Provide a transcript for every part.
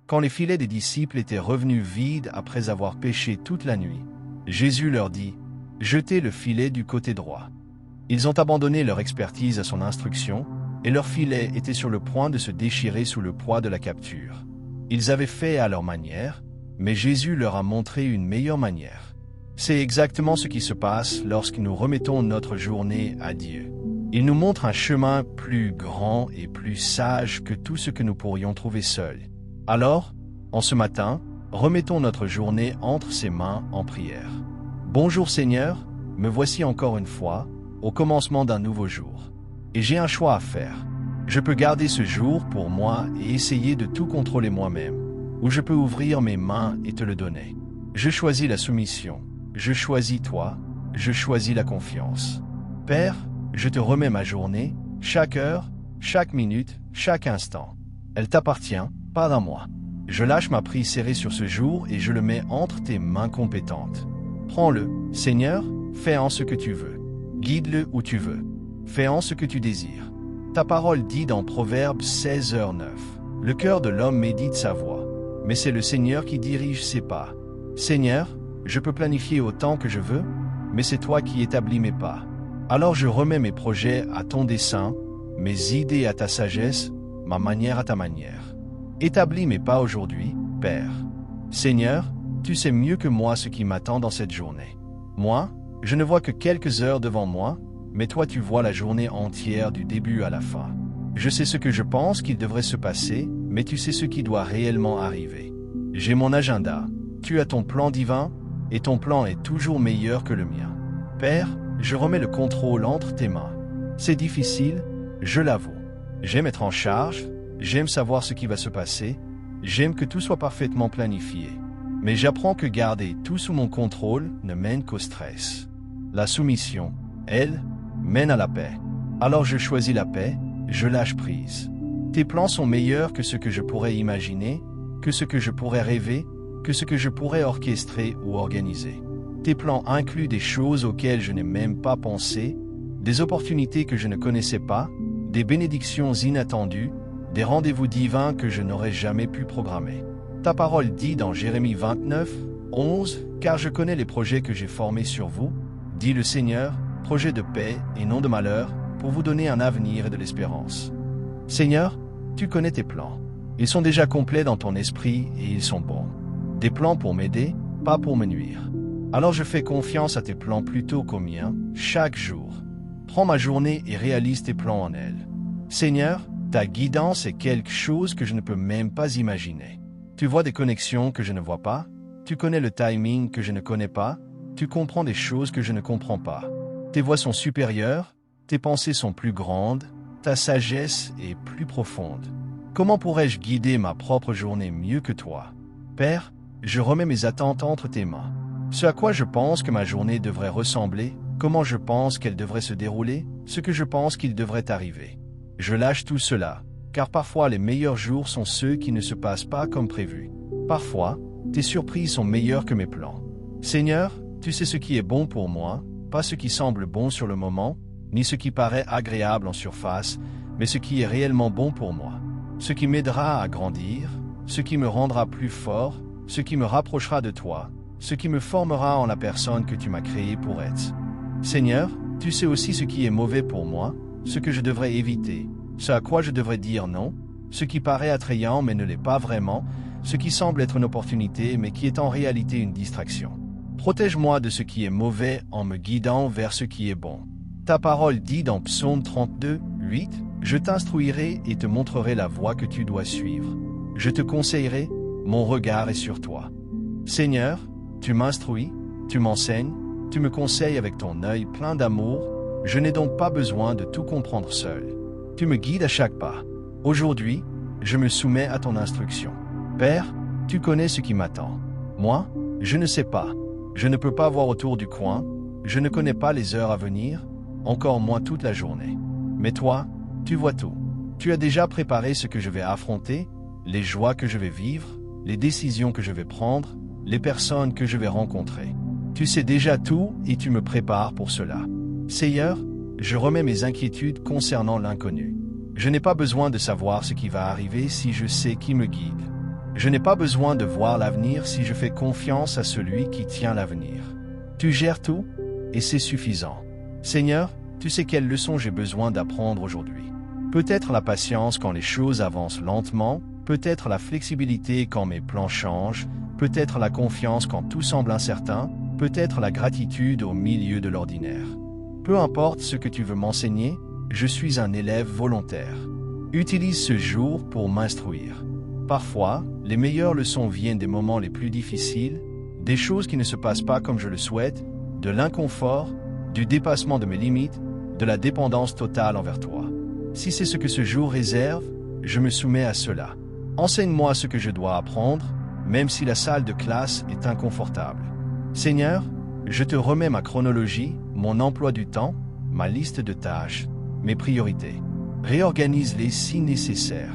Quand les filets des disciples étaient revenus vides après avoir pêché toute la nuit, Jésus leur dit « Jetez le filet du côté droit ». Ils ont abandonné leur expertise à son instruction, et leur filet était sur le point de se déchirer sous le poids de la capture. Ils avaient fait à leur manière, mais Jésus leur a montré une meilleure manière. C'est exactement ce qui se passe lorsque nous remettons notre journée à Dieu. Il nous montre un chemin plus grand et plus sage que tout ce que nous pourrions trouver seuls. Alors, en ce matin, remettons notre journée entre ses mains en prière. Bonjour Seigneur, me voici encore une fois, au commencement d'un nouveau jour. Et j'ai un choix à faire. Je peux garder ce jour pour moi et essayer de tout contrôler moi-même, ou je peux ouvrir mes mains et te le donner. Je choisis la soumission, je choisis toi, je choisis la confiance. Père, je te remets ma journée, chaque heure, chaque minute, chaque instant. Elle t'appartient, pas à moi. Je lâche ma prise serrée sur ce jour et je le mets entre tes mains compétentes. Prends-le, Seigneur, fais-en ce que tu veux. Guide-le où tu veux. Fais-en ce que tu désires. Ta parole dit dans Proverbes 16h9. Le cœur de l'homme médite sa voie, mais c'est le Seigneur qui dirige ses pas. Seigneur, je peux planifier autant que je veux, mais c'est toi qui établis mes pas. Alors je remets mes projets à ton dessein, mes idées à ta sagesse, ma manière à ta manière. Établis mes pas aujourd'hui, Père. Seigneur, tu sais mieux que moi ce qui m'attend dans cette journée. Moi, je ne vois que quelques heures devant moi, mais toi tu vois la journée entière du début à la fin. Je sais ce que je pense qu'il devrait se passer, mais tu sais ce qui doit réellement arriver. J'ai mon agenda, tu as ton plan divin, et ton plan est toujours meilleur que le mien. Père, je remets le contrôle entre tes mains. C'est difficile, je l'avoue. J'aime être en charge, j'aime savoir ce qui va se passer, j'aime que tout soit parfaitement planifié. Mais j'apprends que garder tout sous mon contrôle ne mène qu'au stress. La soumission, elle, mène à la paix. Alors je choisis la paix, je lâche prise. Tes plans sont meilleurs que ce que je pourrais imaginer, que ce que je pourrais rêver, que ce que je pourrais orchestrer ou organiser. Tes plans incluent des choses auxquelles je n'ai même pas pensé, des opportunités que je ne connaissais pas, des bénédictions inattendues, des rendez-vous divins que je n'aurais jamais pu programmer. Ta parole dit dans Jérémie 29:11, « Car je connais les projets que j'ai formés sur vous, dit le Seigneur, projets de paix et non de malheur, pour vous donner un avenir et de l'espérance. » Seigneur, tu connais tes plans. Ils sont déjà complets dans ton esprit et ils sont bons. Des plans pour m'aider, pas pour me nuire. Alors je fais confiance à tes plans plutôt qu'aux miens, chaque jour. Prends ma journée et réalise tes plans en elle. Seigneur, ta guidance est quelque chose que je ne peux même pas imaginer. Tu vois des connexions que je ne vois pas, tu connais le timing que je ne connais pas, tu comprends des choses que je ne comprends pas. Tes voies sont supérieures, tes pensées sont plus grandes, ta sagesse est plus profonde. Comment pourrais-je guider ma propre journée mieux que toi? Père, je remets mes attentes entre tes mains. Ce à quoi je pense que ma journée devrait ressembler, comment je pense qu'elle devrait se dérouler, ce que je pense qu'il devrait arriver. Je lâche tout cela, car parfois les meilleurs jours sont ceux qui ne se passent pas comme prévu. Parfois, tes surprises sont meilleures que mes plans. Seigneur, tu sais ce qui est bon pour moi, pas ce qui semble bon sur le moment, ni ce qui paraît agréable en surface, mais ce qui est réellement bon pour moi. Ce qui m'aidera à grandir, ce qui me rendra plus fort, ce qui me rapprochera de toi, ce qui me formera en la personne que tu m'as créée pour être. Seigneur, tu sais aussi ce qui est mauvais pour moi, ce que je devrais éviter, ce à quoi je devrais dire non, ce qui paraît attrayant mais ne l'est pas vraiment, ce qui semble être une opportunité mais qui est en réalité une distraction. Protège-moi de ce qui est mauvais en me guidant vers ce qui est bon. Ta parole dit dans Psaume 32:8, « Je t'instruirai et te montrerai la voie que tu dois suivre. Je te conseillerai, mon regard est sur toi. » Seigneur, tu m'instruis, tu m'enseignes, tu me conseilles avec ton œil plein d'amour, je n'ai donc pas besoin de tout comprendre seul. Tu me guides à chaque pas. Aujourd'hui, je me soumets à ton instruction. Père, tu connais ce qui m'attend. Moi, je ne sais pas. Je ne peux pas voir autour du coin, je ne connais pas les heures à venir, encore moins toute la journée. Mais toi, tu vois tout. Tu as déjà préparé ce que je vais affronter, les joies que je vais vivre, les décisions que je vais prendre, les personnes que je vais rencontrer. Tu sais déjà tout et tu me prépares pour cela. Seigneur, je remets mes inquiétudes concernant l'inconnu. Je n'ai pas besoin de savoir ce qui va arriver si je sais qui me guide. Je n'ai pas besoin de voir l'avenir si je fais confiance à celui qui tient l'avenir. Tu gères tout, et c'est suffisant. Seigneur, tu sais quelle leçon j'ai besoin d'apprendre aujourd'hui. Peut-être la patience quand les choses avancent lentement, peut-être la flexibilité quand mes plans changent, peut-être la confiance quand tout semble incertain, peut-être la gratitude au milieu de l'ordinaire. Peu importe ce que tu veux m'enseigner, je suis un élève volontaire. Utilise ce jour pour m'instruire. Parfois, les meilleures leçons viennent des moments les plus difficiles, des choses qui ne se passent pas comme je le souhaite, de l'inconfort, du dépassement de mes limites, de la dépendance totale envers toi. Si c'est ce que ce jour réserve, je me soumets à cela. Enseigne-moi ce que je dois apprendre, même si la salle de classe est inconfortable. Seigneur, je te remets ma chronologie, mon emploi du temps, ma liste de tâches, mes priorités. Réorganise-les si nécessaire.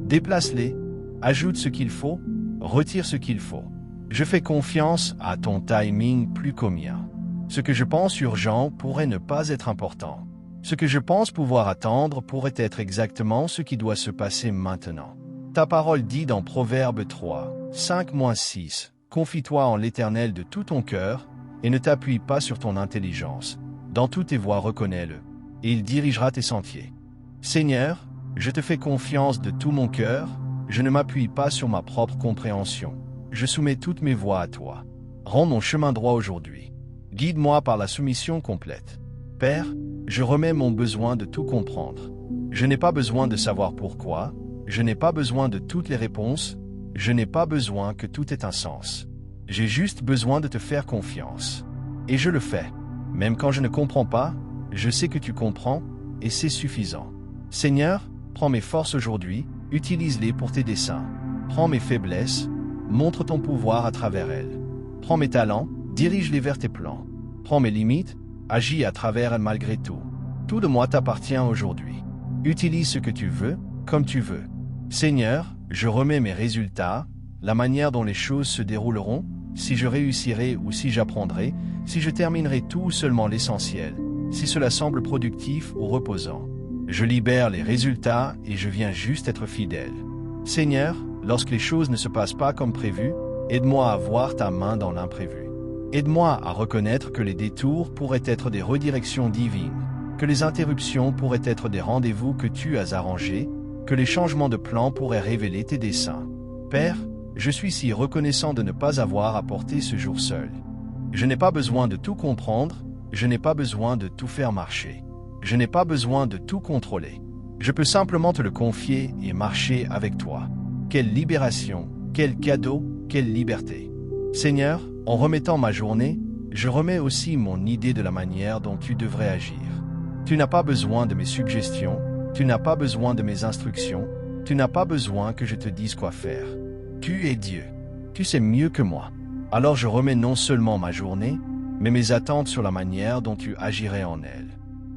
Déplace-les, ajoute ce qu'il faut, retire ce qu'il faut. Je fais confiance à ton timing plus qu'au mien. Ce que je pense urgent pourrait ne pas être important. Ce que je pense pouvoir attendre pourrait être exactement ce qui doit se passer maintenant. Ta parole dit dans Proverbe 3, 5-6, « Confie-toi en l'Éternel de tout ton cœur, et ne t'appuie pas sur ton intelligence. Dans toutes tes voies reconnais-le, et il dirigera tes sentiers. » Seigneur, je te fais confiance de tout mon cœur, je ne m'appuie pas sur ma propre compréhension. Je soumets toutes mes voies à toi. Rends mon chemin droit aujourd'hui. Guide-moi par la soumission complète. Père, je remets mon besoin de tout comprendre. Je n'ai pas besoin de savoir pourquoi, je n'ai pas besoin de toutes les réponses, je n'ai pas besoin que tout ait un sens. J'ai juste besoin de te faire confiance. Et je le fais. Même quand je ne comprends pas, je sais que tu comprends, et c'est suffisant. Seigneur, prends mes forces aujourd'hui, utilise-les pour tes desseins. Prends mes faiblesses, montre ton pouvoir à travers elles. Prends mes talents, dirige-les vers tes plans. Prends mes limites, agis à travers elles malgré tout. Tout de moi t'appartient aujourd'hui. Utilise ce que tu veux, comme tu veux. Seigneur, je remets mes résultats, la manière dont les choses se dérouleront, si je réussirai ou si j'apprendrai, si je terminerai tout ou seulement l'essentiel, si cela semble productif ou reposant. Je libère les résultats et je viens juste être fidèle. Seigneur, lorsque les choses ne se passent pas comme prévu, aide-moi à voir ta main dans l'imprévu. Aide-moi à reconnaître que les détours pourraient être des redirections divines, que les interruptions pourraient être des rendez-vous que tu as arrangés, que les changements de plan pourraient révéler tes desseins. Père, je suis si reconnaissant de ne pas avoir à porter ce jour seul. Je n'ai pas besoin de tout comprendre, je n'ai pas besoin de tout faire marcher. Je n'ai pas besoin de tout contrôler. Je peux simplement te le confier et marcher avec toi. Quelle libération, quel cadeau, quelle liberté. Seigneur, en remettant ma journée, je remets aussi mon idée de la manière dont tu devrais agir. Tu n'as pas besoin de mes suggestions, tu n'as pas besoin de mes instructions, tu n'as pas besoin que je te dise quoi faire. Tu es Dieu. Tu sais mieux que moi. Alors je remets non seulement ma journée, mais mes attentes sur la manière dont tu agirais en elle.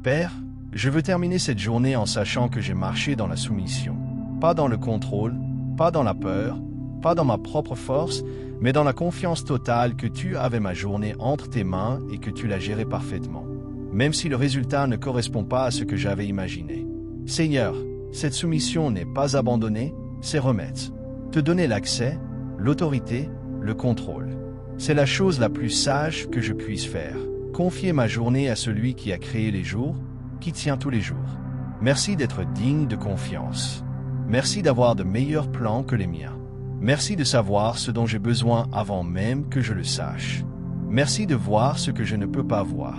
Père, je veux terminer cette journée en sachant que j'ai marché dans la soumission. Pas dans le contrôle, pas dans la peur, pas dans ma propre force, mais dans la confiance totale que tu avais ma journée entre tes mains et que tu la gérais parfaitement. Même si le résultat ne correspond pas à ce que j'avais imaginé. Seigneur, cette soumission n'est pas abandonnée, c'est remettre. Te donner l'accès, l'autorité, le contrôle. C'est la chose la plus sage que je puisse faire. Confier ma journée à celui qui a créé les jours, qui tient tous les jours. Merci d'être digne de confiance. Merci d'avoir de meilleurs plans que les miens. Merci de savoir ce dont j'ai besoin avant même que je le sache. Merci de voir ce que je ne peux pas voir.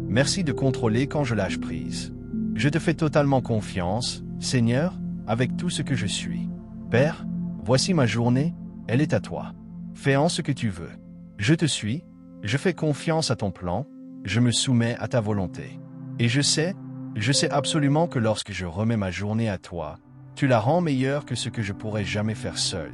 Merci de contrôler quand je lâche prise. Je te fais totalement confiance, Seigneur, avec tout ce que je suis. Père, voici ma journée, elle est à toi. Fais-en ce que tu veux. Je te suis, je fais confiance à ton plan, je me soumets à ta volonté. Et je sais absolument que lorsque je remets ma journée à toi, tu la rends meilleure que ce que je pourrais jamais faire seul.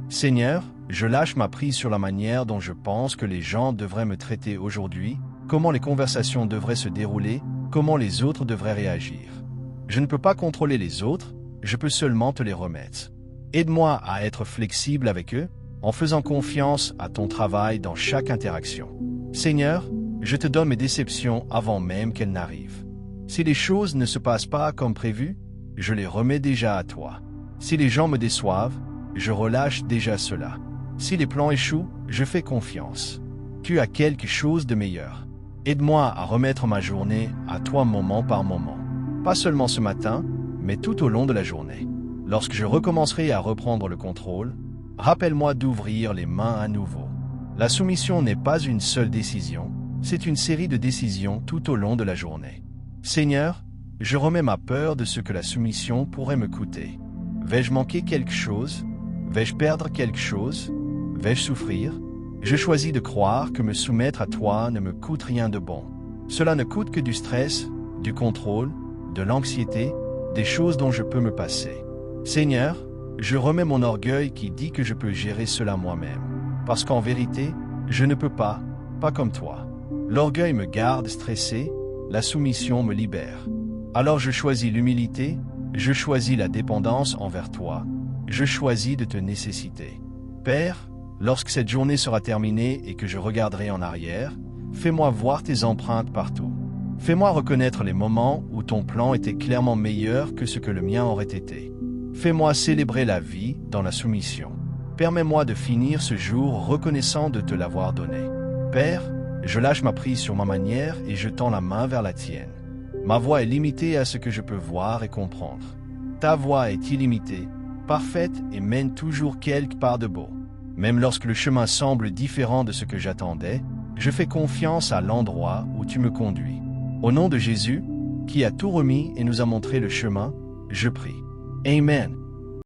Seigneur, je lâche ma prise sur la manière dont je pense que les gens devraient me traiter aujourd'hui, comment les conversations devraient se dérouler, comment les autres devraient réagir. Je ne peux pas contrôler les autres, je peux seulement te les remettre. Aide-moi à être flexible avec eux, en faisant confiance à ton travail dans chaque interaction. Seigneur, je te donne mes déceptions avant même qu'elles n'arrivent. Si les choses ne se passent pas comme prévu, je les remets déjà à toi. Si les gens me déçoivent, je relâche déjà cela. Si les plans échouent, je fais confiance. Tu as quelque chose de meilleur. Aide-moi à remettre ma journée à toi moment par moment. Pas seulement ce matin, mais tout au long de la journée. Lorsque je recommencerai à reprendre le contrôle, rappelle-moi d'ouvrir les mains à nouveau. La soumission n'est pas une seule décision, c'est une série de décisions tout au long de la journée. Seigneur, je remets ma peur de ce que la soumission pourrait me coûter. Vais-je manquer quelque chose? Vais-je perdre quelque chose? Vais-je souffrir? Je choisis de croire que me soumettre à toi ne me coûte rien de bon. Cela ne coûte que du stress, du contrôle, de l'anxiété, des choses dont je peux me passer. Seigneur, je remets mon orgueil qui dit que je peux gérer cela moi-même. Parce qu'en vérité, je ne peux pas comme toi. L'orgueil me garde stressé, la soumission me libère. Alors je choisis l'humilité, je choisis la dépendance envers toi, je choisis de te nécessiter. Père, lorsque cette journée sera terminée et que je regarderai en arrière, fais-moi voir tes empreintes partout. Fais-moi reconnaître les moments où ton plan était clairement meilleur que ce que le mien aurait été. Fais-moi célébrer la vie dans la soumission. Permets-moi de finir ce jour reconnaissant de te l'avoir donné. Père, je lâche ma prise sur ma manière et je tends la main vers la tienne. Ma voix est limitée à ce que je peux voir et comprendre. Ta voix est illimitée, parfaite et mène toujours quelque part de beau. Même lorsque le chemin semble différent de ce que j'attendais, je fais confiance à l'endroit où tu me conduis. Au nom de Jésus, qui a tout remis et nous a montré le chemin, je prie. Amen.